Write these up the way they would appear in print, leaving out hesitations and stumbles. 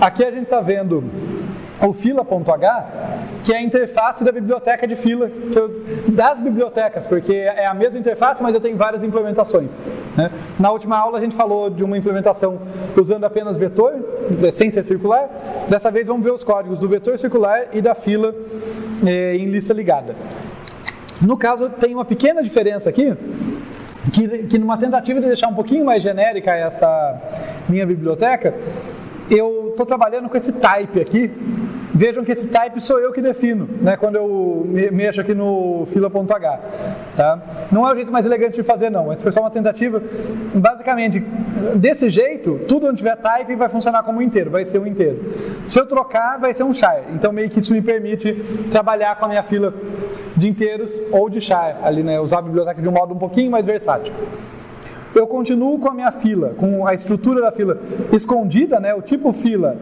Aqui a gente está vendo o fila.h, que é a interface da biblioteca de fila, das bibliotecas, porque é a mesma interface, mas eu tenho várias implementações, né? Na última aula a gente falou de uma implementação usando apenas vetor, sem ser circular. Dessa vez vamos ver os códigos do vetor circular e da fila em lista ligada. No caso, tem uma pequena diferença aqui, que numa tentativa de deixar um pouquinho mais genérica essa minha biblioteca, eu estou trabalhando com esse type aqui. Vejam que esse type sou eu que defino, né, quando eu mexo aqui no fila.h. Tá? Não é o jeito mais elegante de fazer, não, mas foi só uma tentativa. Basicamente, desse jeito, tudo onde tiver type vai funcionar como um inteiro, vai ser um inteiro. Se eu trocar, vai ser um char. Então, meio que isso me permite trabalhar com a minha fila de inteiros ou de char, ali, né, usar a biblioteca de um modo um pouquinho mais versátil. Eu continuo com a minha fila, com a estrutura da fila escondida, né? O tipo fila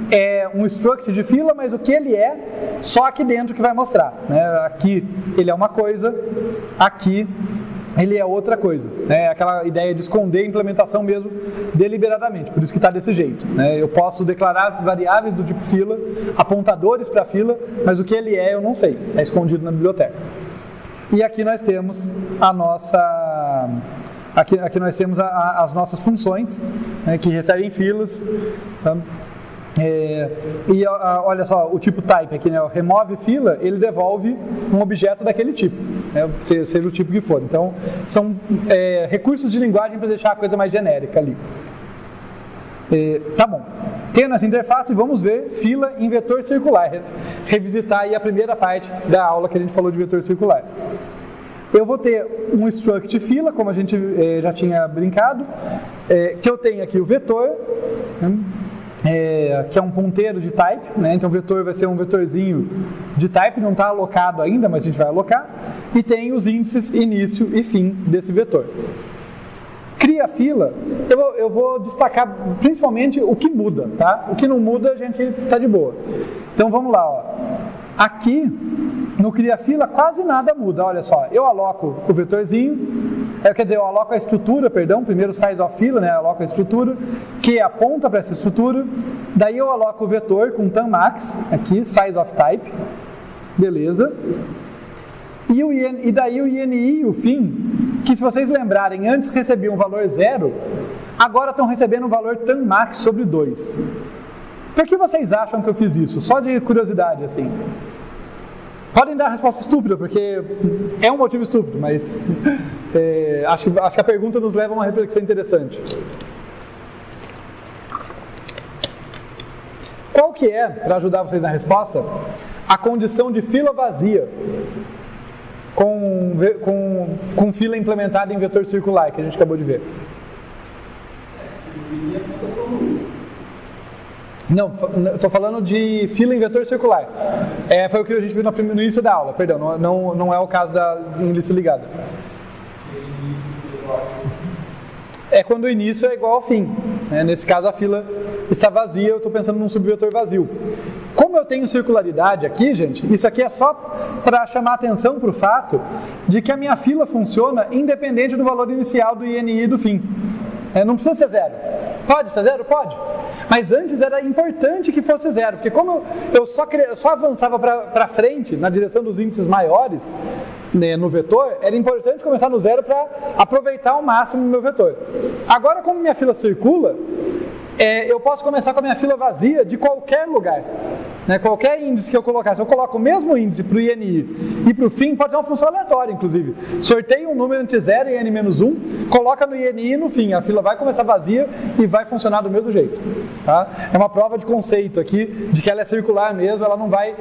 é um struct de fila, mas o que ele é, só aqui dentro que vai mostrar, né? Aqui ele é uma coisa, aqui ele é outra coisa, né? Aquela ideia de esconder a implementação mesmo deliberadamente, por isso que está desse jeito, né? Eu posso declarar variáveis do tipo fila, apontadores para a fila, mas o que ele é eu não sei, é escondido na biblioteca. E aqui nós temos a nossa... Aqui nós temos as nossas funções, né, que recebem filas. Tá? Olha só, o tipo type aqui, né, o remove fila, ele devolve um objeto daquele tipo, né, seja o tipo que for. Então, são recursos de linguagem para deixar a coisa mais genérica ali. Tá bom. Tendo essa interface, vamos ver fila em vetor circular. Revisitar aí a primeira parte da aula que a gente falou de vetor circular. Eu vou ter um struct fila, como a gente já tinha brincado, que eu tenho aqui o vetor, né, que é um ponteiro de type, né, então o vetor vai ser um vetorzinho de type, não está alocado ainda, mas a gente vai alocar, e tem os índices início e fim desse vetor. Cria fila, eu vou destacar principalmente o que muda, tá? O que não muda a gente está de boa. Então vamos lá, ó. Aqui no cria fila quase nada muda, olha só, eu aloco o vetorzinho, quer dizer, eu aloco a estrutura, perdão, primeiro size of fila, né, eu aloco a estrutura, que aponta para essa estrutura, daí eu aloco o vetor com tammax, aqui, size of type, beleza, e daí o INI e o fim, que se vocês lembrarem, antes recebiam um valor 0, agora estão recebendo um valor tammax sobre 2. Por que vocês acham que eu fiz isso? Só de curiosidade, assim. Podem dar a resposta estúpida, porque é um motivo estúpido, mas acho que a pergunta nos leva a uma reflexão interessante. Qual que é, para ajudar vocês na resposta, a condição de fila vazia com fila implementada em vetor circular, que a gente acabou de ver? Não, estou falando de fila em vetor circular. Foi o que a gente viu no início da aula, perdão, não é o caso em lista ligada. É quando o início é igual ao fim, né? Nesse caso a fila está vazia, eu estou pensando num subvetor vazio. Como eu tenho circularidade aqui, gente, isso aqui é só para chamar atenção para o fato de que a minha fila funciona independente do valor inicial do INI e do fim. Não precisa ser 0. Pode ser 0? Pode. Mas antes era importante que fosse 0, porque como eu só avançava para frente, na direção dos índices maiores, né, no vetor, era importante começar no 0 para aproveitar ao máximo o meu vetor. Agora, como minha fila circula, eu posso começar com a minha fila vazia de qualquer lugar. Né? Qualquer índice que eu colocar, se eu coloco o mesmo índice para o INI e para o fim, pode ser uma função aleatória, inclusive. Sorteia um número entre 0 e n-1, coloca no INI e no fim. A fila vai começar vazia e vai funcionar do mesmo jeito. Tá? É uma prova de conceito aqui, de que ela é circular mesmo, ela não vai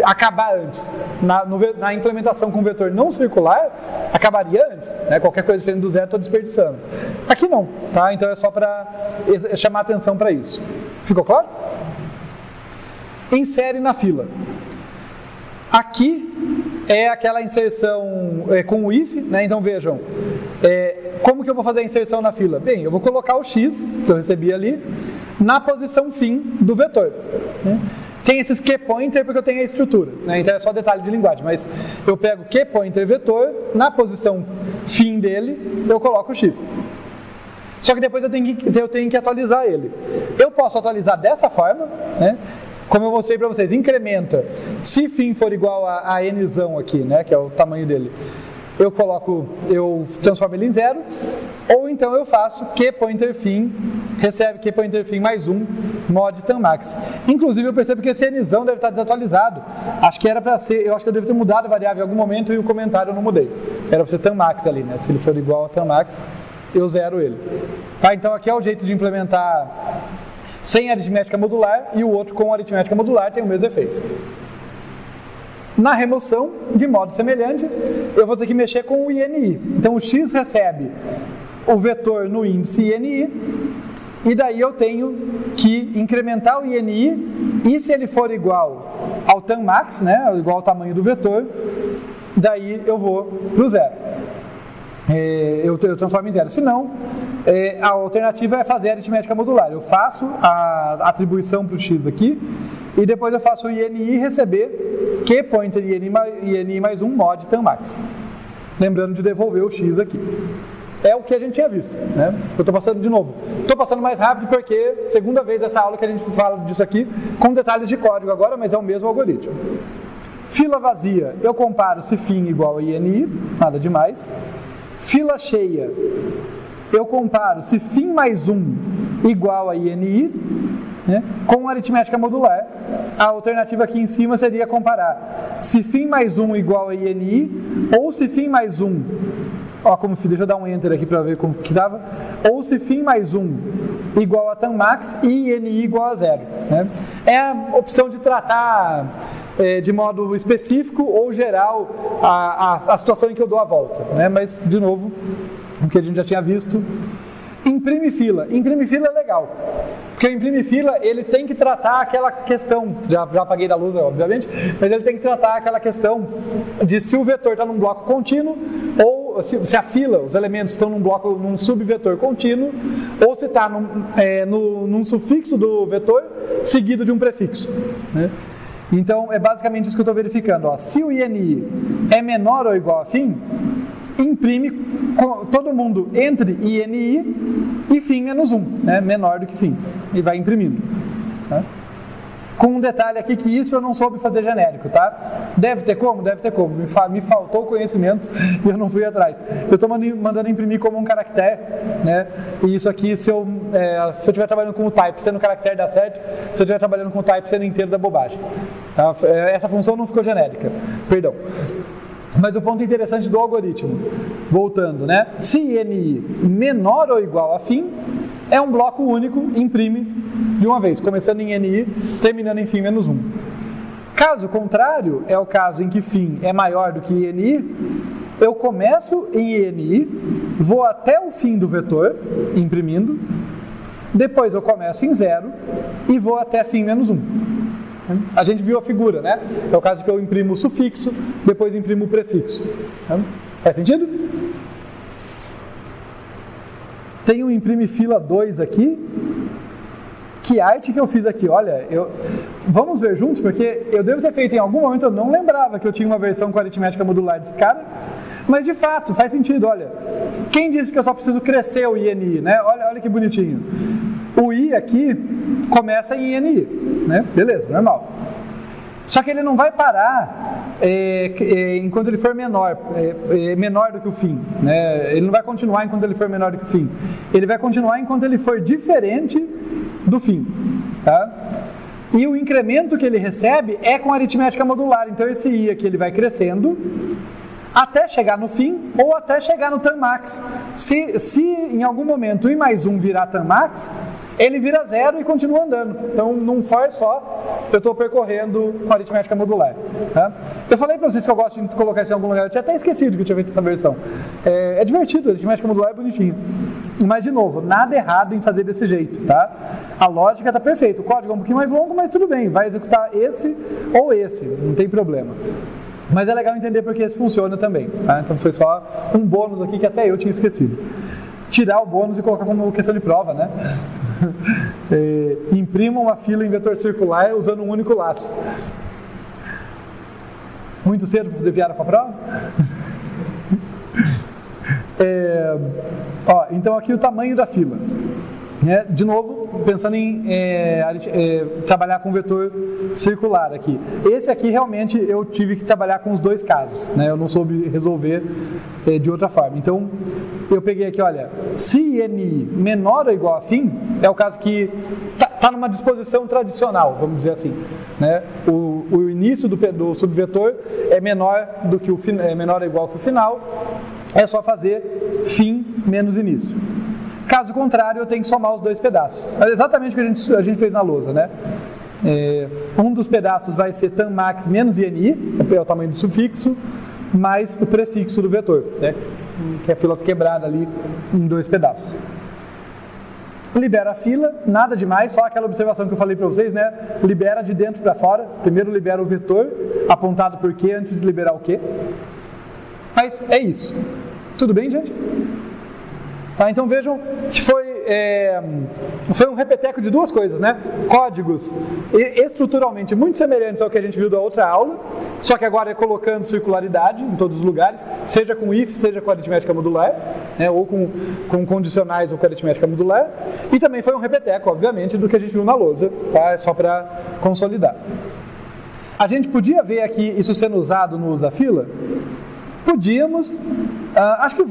acabar antes. Na implementação com vetor não circular, acabaria antes. Né? Qualquer coisa diferente do 0, estou desperdiçando. Aqui não, tá? Então é só para chamar atenção para isso. Ficou claro? Insere na fila. Aqui é aquela inserção com o if, né? Então vejam, como que eu vou fazer a inserção na fila? Bem, eu vou colocar o x, que eu recebi ali, na posição fim do vetor. Né? Tem esses keypointer porque eu tenho a estrutura, né? Então é só detalhe de linguagem, mas eu pego keypointer vetor, na posição fim dele, eu coloco o x. Só que depois eu tenho que atualizar ele. Eu posso atualizar dessa forma, né? Como eu mostrei para vocês, incrementa. Se fim for igual a nzão aqui, né? Que é o tamanho dele, eu transformo ele em 0, ou então eu faço QPointerFim, recebe QPointerFim mais 1, mod tammax. Inclusive eu percebo que esse nzão deve estar desatualizado. Acho que era para ser, eu acho que eu devo ter mudado a variável em algum momento e o comentário eu não mudei. Era para ser tammax ali, né? Se ele for igual a tammax, eu zero ele. Tá, então aqui é o jeito de implementar sem aritmética modular e o outro com aritmética modular tem o mesmo efeito. Na remoção, de modo semelhante, eu vou ter que mexer com o INI. Então o x recebe o vetor no índice INI, e daí eu tenho que incrementar o INI, e se ele for igual ao tammax, né, igual ao tamanho do vetor, daí eu vou para o 0. Eu transformo em 0. Se não, a alternativa é fazer a aritmética modular. Eu faço a atribuição para o x aqui, e depois eu faço o INI receber QPointer INI mais 1 mod tammax. Lembrando de devolver o x aqui. É o que a gente tinha visto, né? Eu estou passando de novo. Estou passando mais rápido porque segunda vez essa aula que a gente fala disso aqui, com detalhes de código agora, mas é o mesmo algoritmo. Fila vazia, eu comparo se fim igual a INI, nada demais. Fila cheia, eu comparo se fim mais 1 igual a INI, né, com aritmética modular. A alternativa aqui em cima seria comparar se φ mais 1 igual a INI, ou se φ mais 1, deixa eu dar um enter aqui para ver como que dava, ou se φ mais 1 igual a tammax e INI igual a 0. Né? É a opção de tratar de modo específico ou geral a situação em que eu dou a volta. Né? Mas, de novo, o que a gente já tinha visto. Imprime fila. Imprime fila é legal. Porque o imprime fila, ele tem que tratar aquela questão, já apaguei da luz, obviamente, mas ele tem que tratar aquela questão de se o vetor está num bloco contínuo, ou se a fila, os elementos estão num subvetor contínuo, ou se está num sufixo do vetor seguido de um prefixo. Né? Então, é basicamente isso que eu estou verificando. Se o INI é menor ou igual a φ, imprime todo mundo entre INI e φ menos 1, né? Menor do que φ, e vai imprimindo. Tá? Com um detalhe aqui que isso eu não soube fazer genérico, tá? Deve ter como? Deve ter como. Me faltou conhecimento e eu não fui atrás. Eu estou mandando imprimir como um caractere, né? E isso aqui, se eu estiver trabalhando com o type sendo caractere dá certo, se eu estiver trabalhando com o type sendo inteiro dá bobagem. Tá? Essa função não ficou genérica, perdão. Mas o ponto interessante do algoritmo, voltando, né? Se INI menor ou igual a φ, é um bloco único, imprime de uma vez, começando em INI, terminando em φ menos 1. Caso contrário, é o caso em que φ é maior do que INI, eu começo em INI, vou até o fim do vetor, imprimindo, depois eu começo em 0 e vou até φ menos 1. A gente viu a figura, né? É o caso que eu imprimo o sufixo, depois imprimo o prefixo. Faz sentido? Tem um imprime fila 2 aqui. Que arte que eu fiz aqui, olha, vamos ver juntos, porque eu devo ter feito em algum momento, eu não lembrava que eu tinha uma versão com aritmética modular desse cara, mas de fato, faz sentido, olha. Quem disse que eu só preciso crescer o INI, né? Olha que bonitinho. O I aqui começa em INI, né? Beleza, normal. Só que ele não vai parar enquanto ele for menor do que o φ, né? Ele não vai continuar enquanto ele for menor do que o φ. Ele vai continuar enquanto ele for diferente do φ, tá? E o incremento que ele recebe é com aritmética modular. Então esse I aqui ele vai crescendo até chegar no φ ou até chegar no tammax. Se em algum momento I mais 1 virar tammax, ele vira 0 e continua andando. Então, num for só, eu estou percorrendo com aritmética modular. Tá? Eu falei para vocês que eu gosto de colocar isso em algum lugar. Eu tinha até esquecido que eu tinha feito essa versão. É divertido, a aritmética modular é bonitinho. Mas, de novo, nada errado em fazer desse jeito. Tá? A lógica está perfeita. O código é um pouquinho mais longo, mas tudo bem. Vai executar esse ou esse. Não tem problema. Mas é legal entender porque esse funciona também. Tá? Então, foi só um bônus aqui que até eu tinha esquecido. Tirar o bônus e colocar como questão de prova, né? Imprima uma fila em vetor circular usando um único laço. Muito cedo para fazer piada para a prova? Ó, então aqui o tamanho da fila. De novo, pensando em trabalhar com vetor circular aqui. Esse aqui realmente eu tive que trabalhar com os dois casos, né? Eu não soube resolver de outra forma. Então, eu peguei aqui, olha, se NI menor ou igual a φ, é o caso que está numa disposição tradicional, vamos dizer assim, né? O início do subvetor é menor do que é menor ou igual que o final, é só fazer φ menos início. Caso contrário, eu tenho que somar os dois pedaços. É exatamente o que a gente fez na lousa, né? Um dos pedaços vai ser tan max menos INI, é o tamanho do sufixo, mais o prefixo do vetor, né? Que a fila quebrada ali em dois pedaços. Libera a fila, nada demais, só aquela observação que eu falei para vocês, né? Libera de dentro para fora. Primeiro libera o vetor, apontado por quê, antes de liberar o quê. Mas é isso. Tudo bem, gente? Tá, então vejam que foi um repeteco de duas coisas, né? Códigos estruturalmente muito semelhantes ao que a gente viu da outra aula, só que agora é colocando circularidade em todos os lugares, seja com if, seja com aritmética modular, né? Ou com condicionais ou com aritmética modular. E também foi um repeteco, obviamente, do que a gente viu na lousa, tá? Só para consolidar. A gente podia ver aqui isso sendo usado no uso da fila? Podíamos, acho que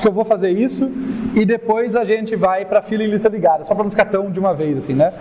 eu vou fazer isso e depois a gente vai para a fila em lista ligada, só para não ficar tão de uma vez assim, né?